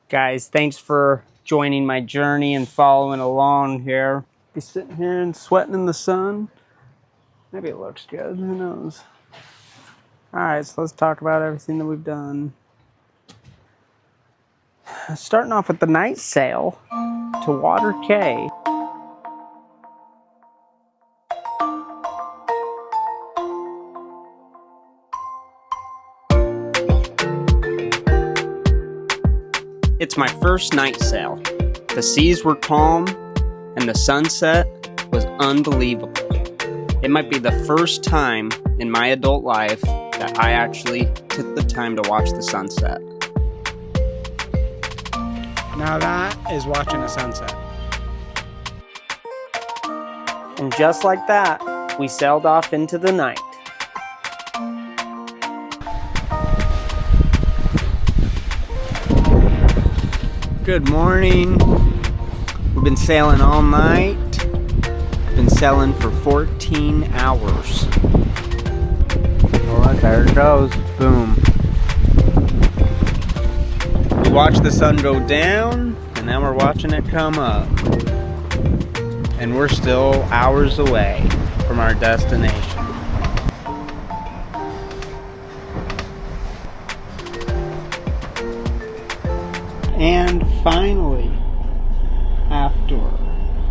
Guys, thanks for joining my journey and following along here. Be sitting here and sweating in the sun. Maybe it looks good, who knows? Alright, so let's talk about everything that we've done. Starting off with the night sail to Water Cay. It's my first night sail. The seas were calm and the sunset was unbelievable. It might be the first time in my adult life that I actually took the time to watch the sunset. Now that is watching a sunset. And just like that, we sailed off into the night. Good morning. We've been sailing all night. Been sailing for 14 hours. Oh, there it goes. Boom. We watched the sun go down, and now we're watching it come up. And we're still hours away from our destination. And finally, after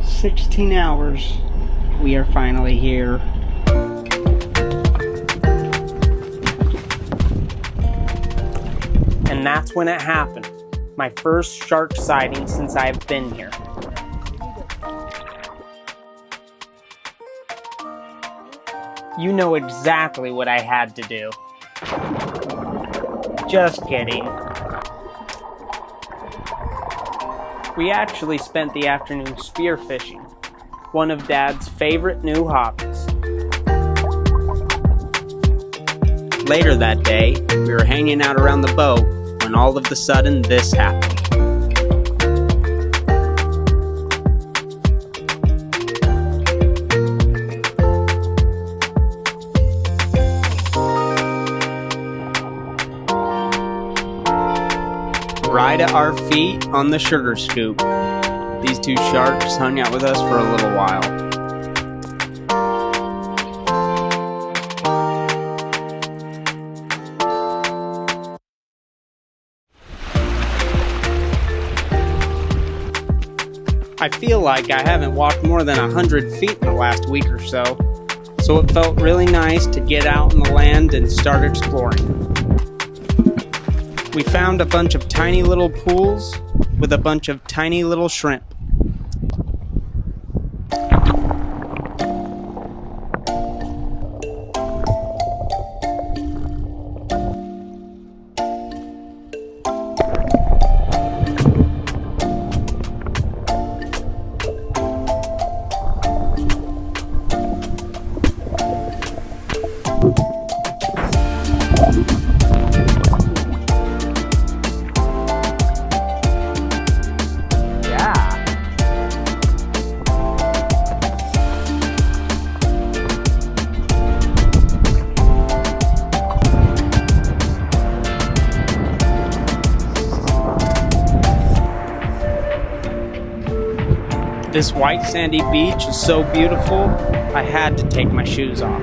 16 hours, we are finally here. And that's when it happened. My first shark sighting since I've been here. You know exactly what I had to do. Just kidding. We actually spent the afternoon spearfishing, one of Dad's favorite new hobbies. Later that day, we were hanging out around the boat when all of a sudden this happened. Right at our feet on the sugar scoop, these two sharks hung out with us for a little while. I feel like I haven't walked more than 100 feet in the last week or so it felt really nice to get out on the land and start exploring. We found a bunch of tiny little pools with a bunch of tiny little shrimp. This white sandy beach is so beautiful, I had to take my shoes off.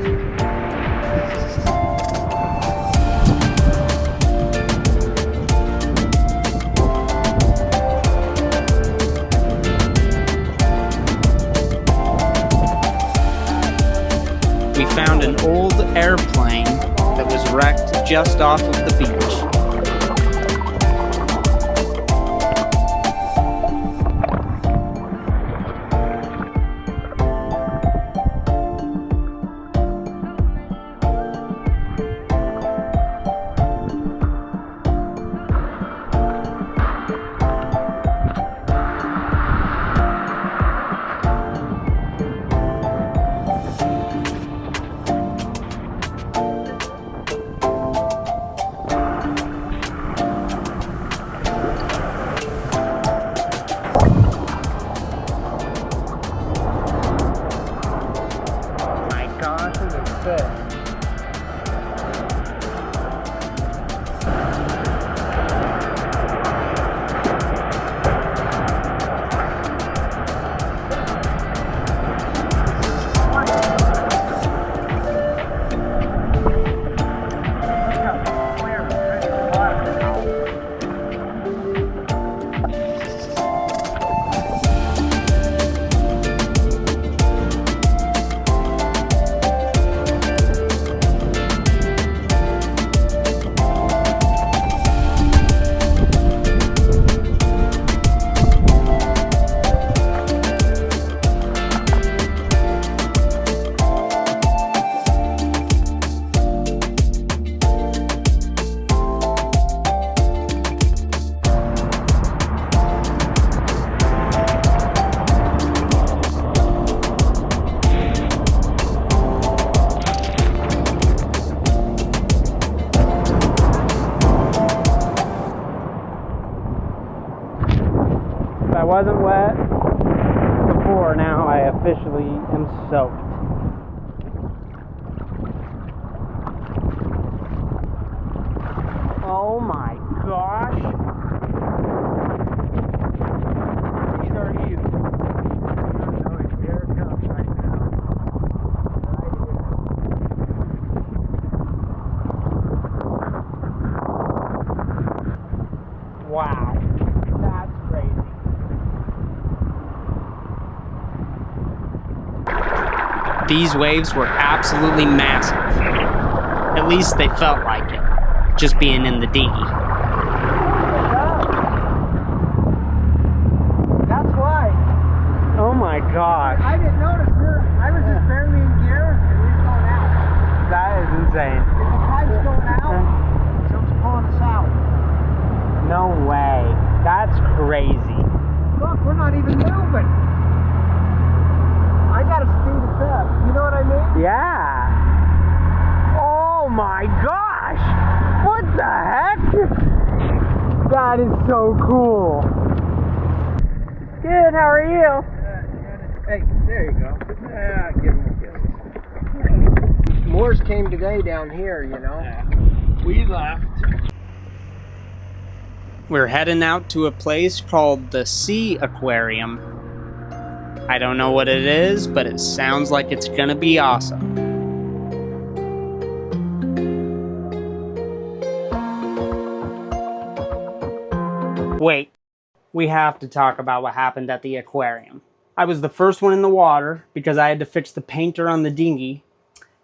We found an old airplane that was wrecked just off of the beach. If I wasn't wet before, now I officially am soaked. Oh my gosh. These are huge. Here it comes right now. Wow. That's crazy. These waves were absolutely massive. At least they felt like it, just being in the dinghy. That's why. Oh my gosh. I didn't notice. I was just barely in gear and we were going out. That is insane. If the tide's going out, someone's pulling us out. No way. That's crazy. Look, we're not even moving. I gotta speed us up. You know what I mean? Yeah. Oh my gosh. What the heck? That is so cool. Good, how are you? Hey, there you go. Give him a kiss. Moors came today down here, you know. Yeah. We left. We're heading out to a place called the Sea Aquarium. I don't know what it is, but it sounds like it's gonna be awesome. Wait, we have to talk about what happened at the aquarium. I was the first one in the water because I had to fix the painter on the dinghy.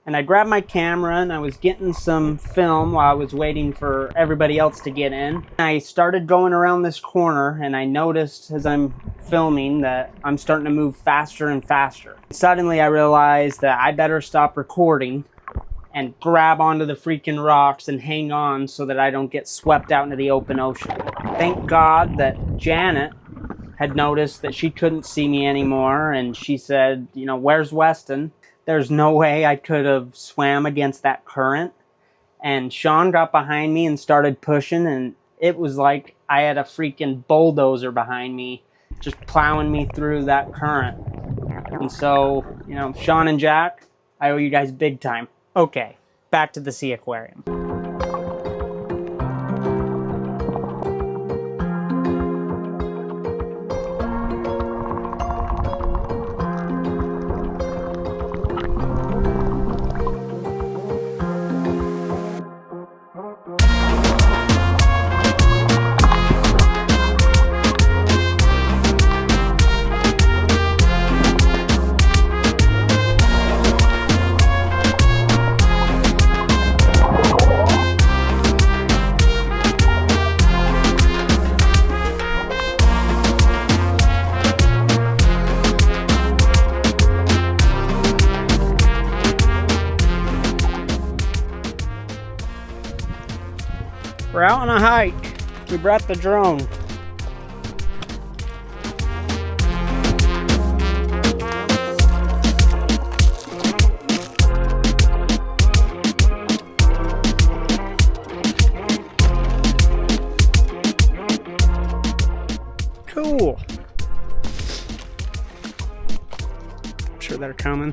And I grabbed my camera and I was getting some film while I was waiting for everybody else to get in. I started going around this corner and I noticed as I'm filming that I'm starting to move faster and faster. Suddenly I realized that I better stop recording and grab onto the freaking rocks and hang on so that I don't get swept out into the open ocean. Thank God that Janet had noticed that she couldn't see me anymore and she said, you know, where's Weston? There's no way I could have swam against that current. And Sean got behind me and started pushing, and it was like I had a freaking bulldozer behind me just plowing me through that current. And so, you know, Sean and Jack, I owe you guys big time. Okay, back to the Sea Aquarium. We're out on a hike. We brought the drone. Cool. I'm sure they're coming.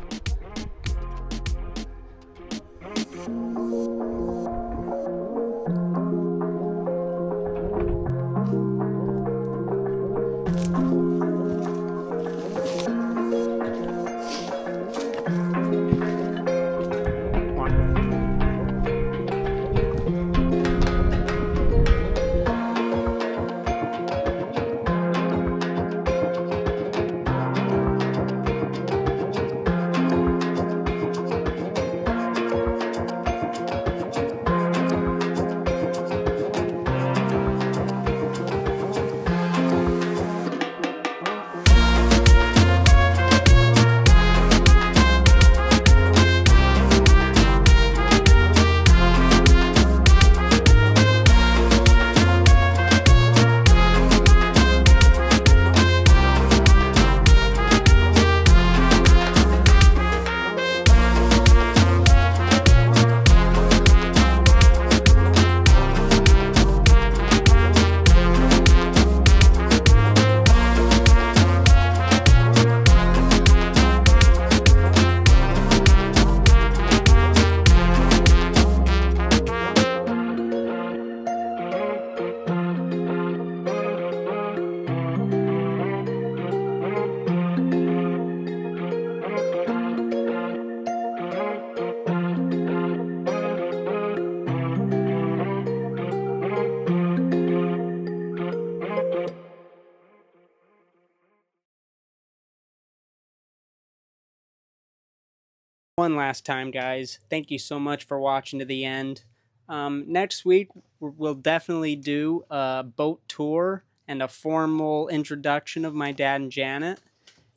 One last time, guys, thank you so much for watching to the end. Next week, we'll definitely do a boat tour and a formal introduction of my dad and Janet.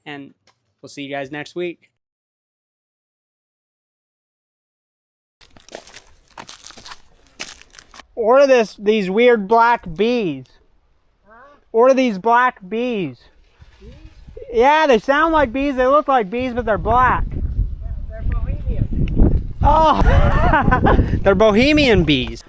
And we'll see you guys next week. Order these weird black bees. Huh? Order these black bees. Bees? Yeah, they sound like bees. They look like bees, but they're black. Yeah, they're Bohemian. Oh, they're Bohemian bees.